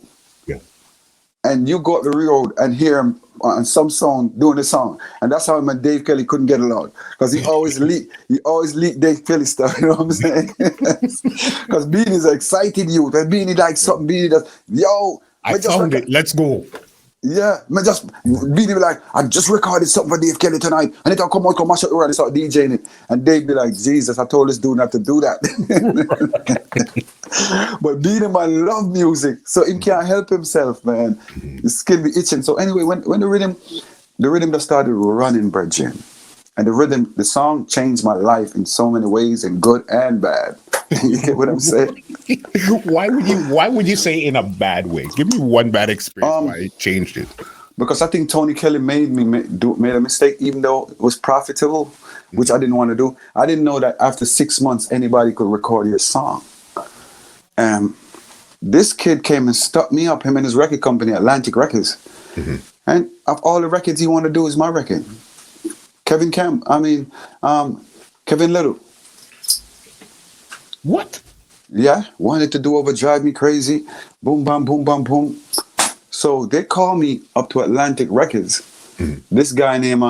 and you go up the road and hear him on some song doing the song, and that's how him and Dave Kelly couldn't get along, because he always leaked Dave Kelly stuff. You know what I'm saying? Because Beanie's an excited youth, and Beanie like something. Beanie does, yo, I found it. Let's go. Yeah, Beanie be like, I just recorded something for Dave Kelly tonight, and it'll come mash up around and start DJing it. And Dave be like, Jesus, I told this dude not to do that. But Beanie man love music, so he can't help himself, man. His skin be itching. So anyway, when the rhythm just started running, brethren, and the song changed my life in so many ways, in good and bad. You get what I'm saying? Why would you say in a bad way? Give me one bad experience why it changed it. Because I think Tony Kelly made a mistake, even though it was profitable, which I didn't want to do. I didn't know that after 6 months anybody could record your song. This kid came and stuck me up, him and his record company, Atlantic Records. And of all the records he want to do is my record. Kevin Little. What? Yeah, wanted to do Overdrive Me Crazy. Boom, bam, boom, bam, boom. So they called me up to Atlantic Records. This guy named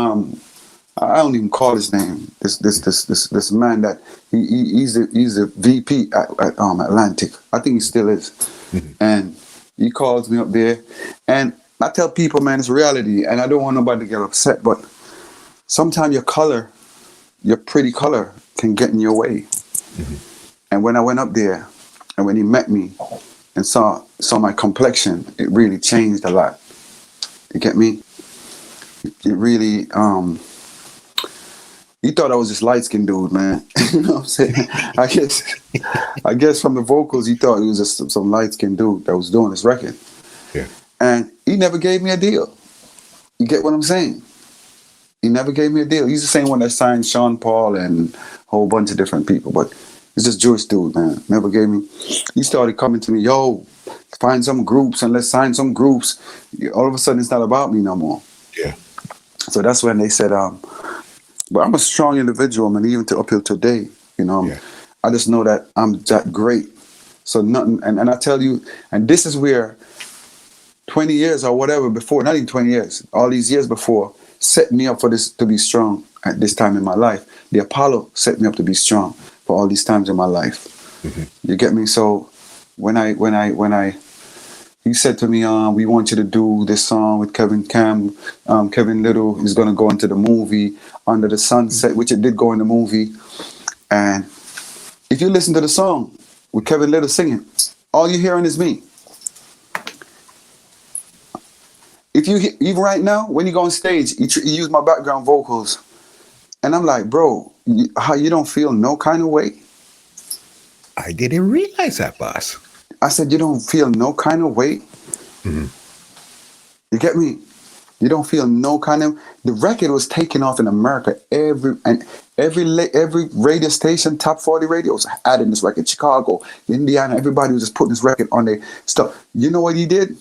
I don't even call his name. This man that he's a VP at Atlantic. I think he still is. And he calls me up there, and I tell people, man, it's reality, and I don't want nobody to get upset, but sometimes your pretty color can get in your way. And when I went up there, and when he met me and saw my complexion, it really changed a lot. You get me? It really, he thought I was this light-skinned dude, man. You know what I'm saying? I guess from the vocals, he thought he was just some light-skinned dude that was doing this record. Yeah. And he never gave me a deal. You get what I'm saying? He never gave me a deal. He's the same one that signed Sean Paul and a whole bunch of different people, but he's just Jewish dude, man. Never gave me. He started coming to me, yo, find some groups and let's sign some groups. All of a sudden, it's not about me no more. Yeah. So that's when they said, but I'm a strong individual, man, even up till today, you know. Yeah. I just know that I'm that great. So nothing, and I tell you, and this is where 20 years or whatever before, not even 20 years, all these years before, set me up for this to be strong at this time in my life. The Apollo set me up to be strong for all these times in my life. You get me? So when I he said to me, we want you to do this song with Kevin Little is going to go into the movie Under the Sunset, which it did go in the movie. And if you listen to the song with Kevin Little singing, all you're hearing is me. If you even right now, when you go on stage, you use my background vocals. And I'm like, bro, you don't feel no kind of way? I didn't realize that, boss. I said, you don't feel no kind of weight? You get me? You don't feel no kind of... The record was taken off in America. Every radio station, top 40 radios, added this record. Chicago, Indiana, everybody was just putting this record on their stuff. You know what he did?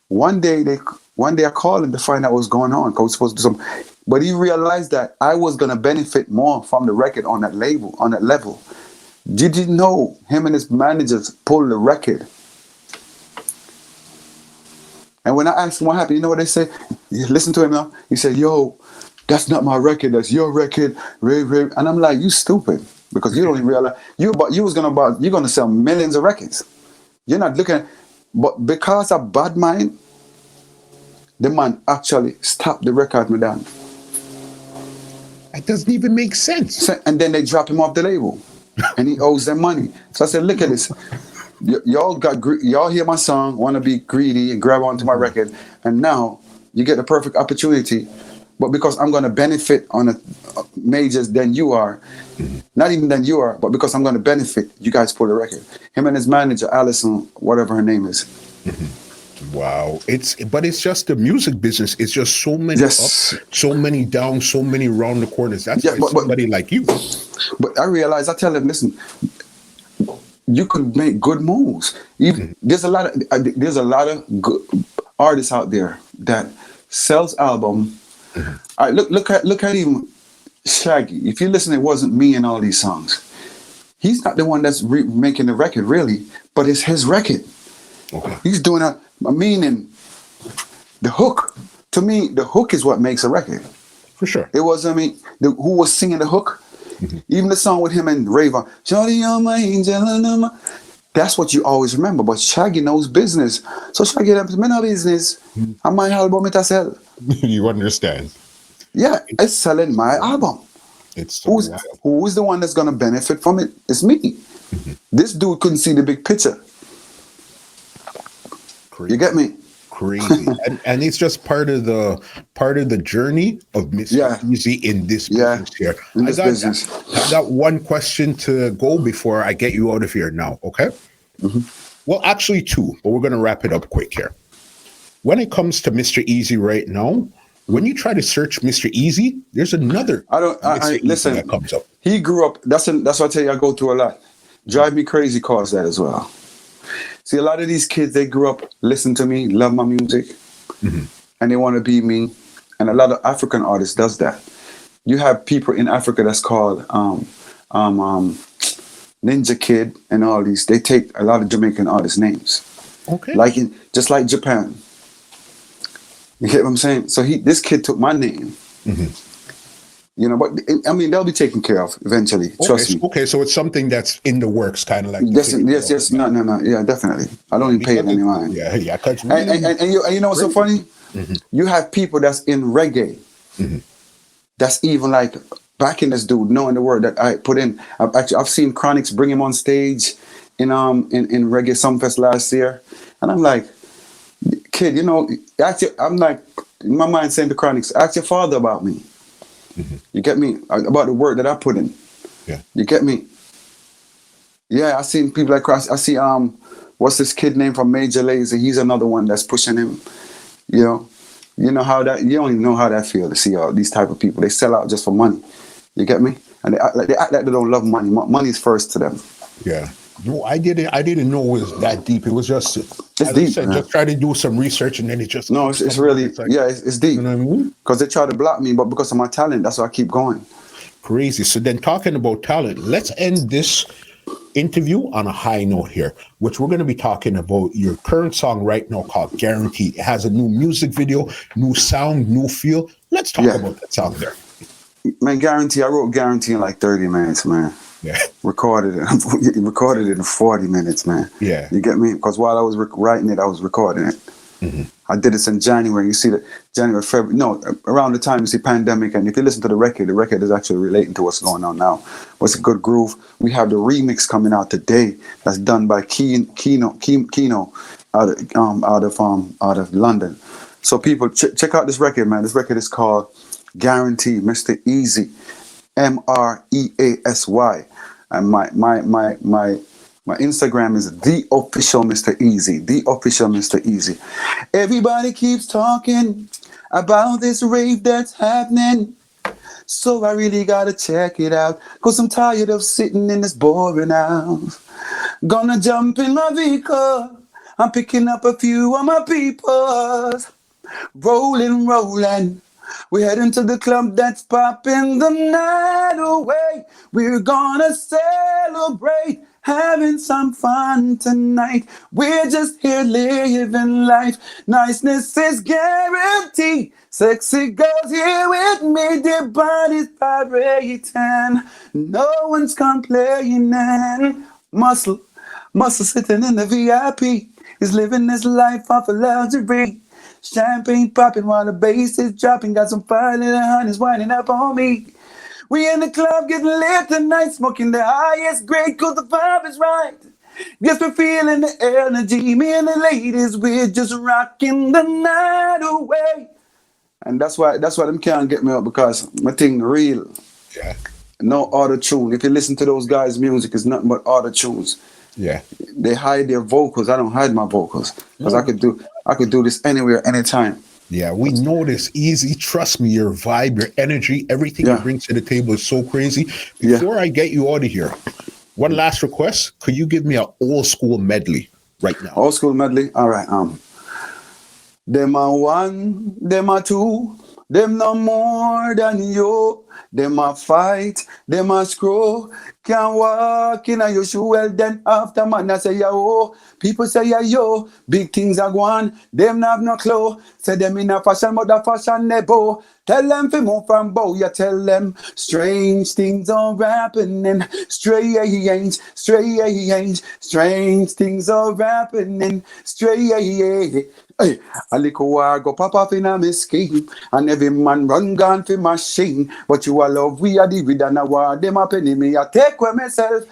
One day I called him to find out what was going on. Cause supposed to do something. But he realized that I was gonna benefit more from the record on that level. Did you know him and his managers pulled the record? And when I asked him what happened, you know what they said? Listen to him now. He said, yo, that's not my record, that's your record. And I'm like, you stupid. Because you don't even realize you're gonna sell millions of records. You're not looking, but because of bad mind, the man actually stopped the record me down. That doesn't even make sense. And then they drop him off the label. And he owes them money. So I said, look at this. Y'all hear my song, want to be greedy and grab onto my record, and now you get the perfect opportunity. But because I'm going to benefit on a majors than you are, not even than you are, but because I'm going to benefit, you guys pull the record. Him and his manager, Allison, whatever her name is. Wow. It's just the music business. It's just so many up, so many down, so many round the corners. That's why somebody like you. But I realized, I tell him, listen, you could make good moves. There's a lot of good artists out there that sells album. All right, look at even Shaggy. If you listen, it wasn't me and all these songs. He's not the one that's making the record, really, but it's his record. Okay. He's doing meaning the hook. To me, the hook is what makes a record. For sure. It wasn't me. Who was singing the hook? Even the song with him and Raven, Shorty, you're my angel. That's what you always remember. But Shaggy knows business. So Shaggy, me no business. And my album it sell. You understand? Yeah, it's selling my album. Who's the one that's gonna benefit from it? It's me. This dude couldn't see the big picture. Crazy. You get me? Crazy. and it's just part of the journey of Mr. Eazi in this business here. I got one question to go before I get you out of here now, okay? Well, actually two, but we're going to wrap it up quick here. When it comes to Mr. Eazi right now, when you try to search Mr. Eazi, there's another listen, that comes up. He grew up, that's what I tell you, I go through a lot. Drive Me Crazy caused that as well. See, a lot of these kids, they grew up, listen to me, love my music, and they want to be me. And a lot of African artists does that. You have people in Africa that's called Ninja Kid and all these. They take a lot of Jamaican artists' names, Okay. just like Japan. You get what I'm saying? So this kid took my name. But I mean, they'll be taken care of eventually. Trust me. Okay, so it's something that's in the works, kind of like. Yes, no, yeah, definitely. I don't even pay it any mind. Yeah. And you know what's so funny? You have people that's in reggae. That's even like backing this dude, knowing the word that I put in. I've seen Chronix bring him on stage in Reggae Sumfest last year, and I'm like, kid, I'm like in my mind saying to Chronix, ask your father about me. You get me? About the work that I put in. Yeah. You get me? Yeah, I seen people like Cross. I see what's this kid name from Major Lazer? He's another one that's pushing him. You know how that, you don't even know how that feels to see all these type of people. They sell out just for money. You get me? And they act like they don't love money. Money's first to them. Yeah. No, I didn't know it was that deep. It was just, it's deep. Just try to do some research and then it just. No, it's really, it's deep. You know what I mean? Because they try to block me, but because of my talent, that's why I keep going. Crazy. So then talking about talent, let's end this interview on a high note here, which we're going to be talking about your current song right now called Guaranteed. It has a new music video, new sound, new feel. Let's talk about that song there. Man, Guarantee, I wrote Guarantee in like 30 minutes, man. Yeah. Recorded it in 40 minutes, man. Yeah. You get me? Because while I was writing it, I was recording it. I did this in January. You see that January, February, no, around the time you see pandemic. And if you listen to the record is actually relating to what's going on now. What's a good groove? We have the remix coming out today. That's done by Kino out of London. So people check out this record, man. This record is called Guarantee, Mr. Eazi, Measy. And my Instagram is the official Mr. Eazi. The official Mr. Eazi. Everybody keeps talking about this rave that's happening. So I really gotta check it out. Cause I'm tired of sitting in this boring house. Gonna jump in my vehicle. I'm picking up a few of my peoples. Rolling. We're heading to the club that's popping the night away. We're gonna celebrate, having some fun tonight. We're just here living life. Niceness is guaranteed. Sexy girls here with me, their bodies vibrating. No one's complaining. Muscle sitting in the VIP. He's living his life off of luxury. Champagne popping while the bass is dropping. Got some fire and the honey's winding up on me. We in the club getting lit tonight, smoking the highest grade cause the vibe is right. Guess we're feeling the energy. Me and the ladies, we're just rocking the night away. And that's why them can't get me up, because my thing real. Yeah. No auto-tune. If you listen to those guys' music, it's nothing but auto-tunes. Yeah. They hide their vocals. I don't hide my vocals. Because I could do this anywhere, anytime. Yeah, we know this Eazi. Trust me, your vibe, your energy, everything you bring to the table is so crazy. Before I get you out of here, one last request. Could you give me an old school medley right now? Old school medley? All right. Them a one, them a two, them no more than you. Them a fight, them a scroll. Can't walk in a your shoe. Well then after man I say yo. People say yo. Big things are going. Them not have no clue. Say them in a fashion, but the fashion they bow. Tell them fi move from bow. You tell them strange things are happening. Strange things are happening. Strange. Hey, a little war go pop off in a me scheme, and every man run gone for machine. But you all love we are the rid and a war. Them a penny me a take with myself,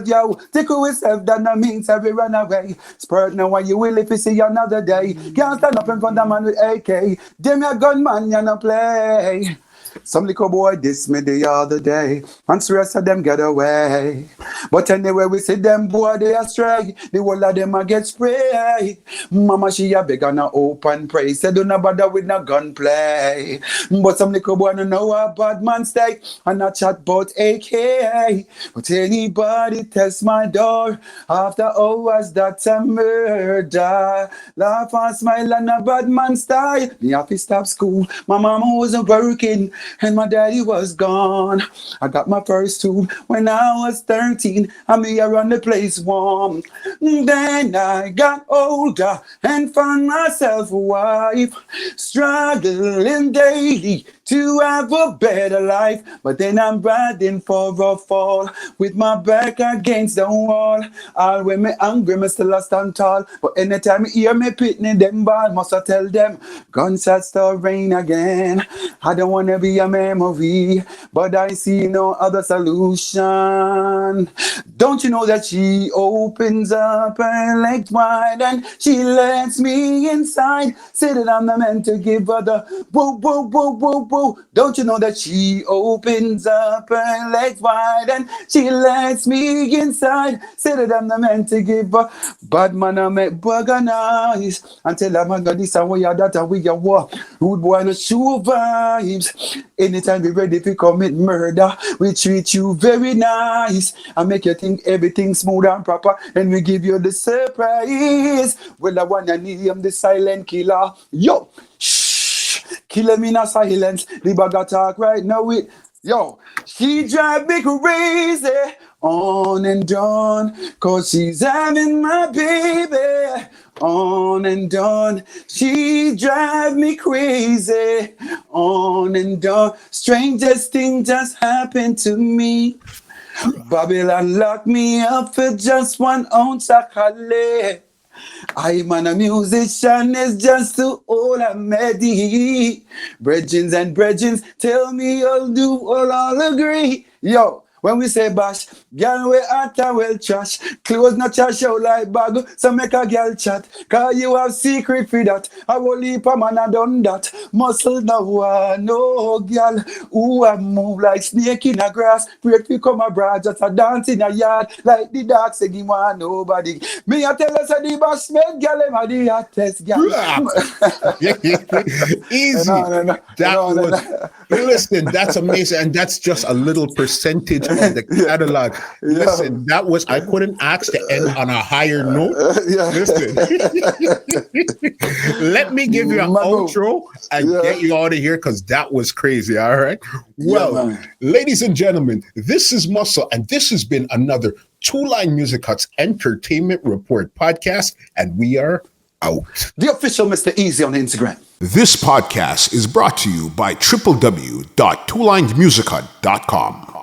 yo. Take with myself that no means every run away. Spurt now when you will if you see another day. Can't stand up in front of man with AK. Them a gunman you no play. Some little boy diss me the other day, and the rest of them get away. But anyway, we see them boy they astray. The whole of them a get spray. Mama she a beg and a hope and pray. Say do not bother with no gunplay. But some little boy no know a bad man stay and a chat about AK. But anybody test my door after hours that's a murder. Laugh and smile and a bad man style. Me have to stop school. My mama wasn't working and my daddy was gone. I got my first tool when I was 13 and me around the place warm. Then I got older and found myself a wife, struggling daily to have a better life. But then I'm riding for a fall with my back against the wall. All when me angry, me still a stand tall. But anytime you hear me pitting them ball, must I tell them gunshots start rain again. I don't wanna be a memory, but I see no other solution. Don't you know that she opens up her legs wide and she lets me inside? Say that I'm the man to give her the whoa, whoa, whoa, whoa, whoa. Don't you know that she opens up her legs wide and she lets me inside? Say that I'm the man to give her. Bad man I make bugger nice and tell her man God this and we are that and we are what. Rude boy no show vibes. Anytime we ready to commit murder, we treat you very nice and make you think everything smooth and proper, and we give you the surprise. Well, I wanna name the silent killer. Yo, shh, kill him in a silence. The bag talk right now with yo. She drive me crazy on and on, cause she's having my baby. On and on, she drive me crazy. On and on, strangest thing just happened to me. Babylon locked me up for just 1 ounce of chocolate. I'm a musician, it's just too old I'm ready. Bridgins and bridgins tell me all agree. Yo, when we say bash, girl we hot and well trash. Clothes not trash out like bag, so make a girl chat. Cause you have secret for that. I will leap a man and done that. Muscle now, no girl. Who I move like snake in a grass. Break we come abroad, just a dance in a yard. Like the dog say, give one nobody. Me I tell us the bash made girl, I'm a the hottest girl. Easy. Listen, that's amazing. And that's just a little percentage of the catalog. Listen, that was, I couldn't ask to end on a higher note. Listen, let me give you an outro and get you out of here because that was crazy. All right. Well, ladies and gentlemen, this is Muscle, and this has been another Two Line Music Hut's Entertainment Report podcast, and we are out. The official Mr. Eazi on Instagram. This podcast is brought to you by www.twolinedmusichut.com.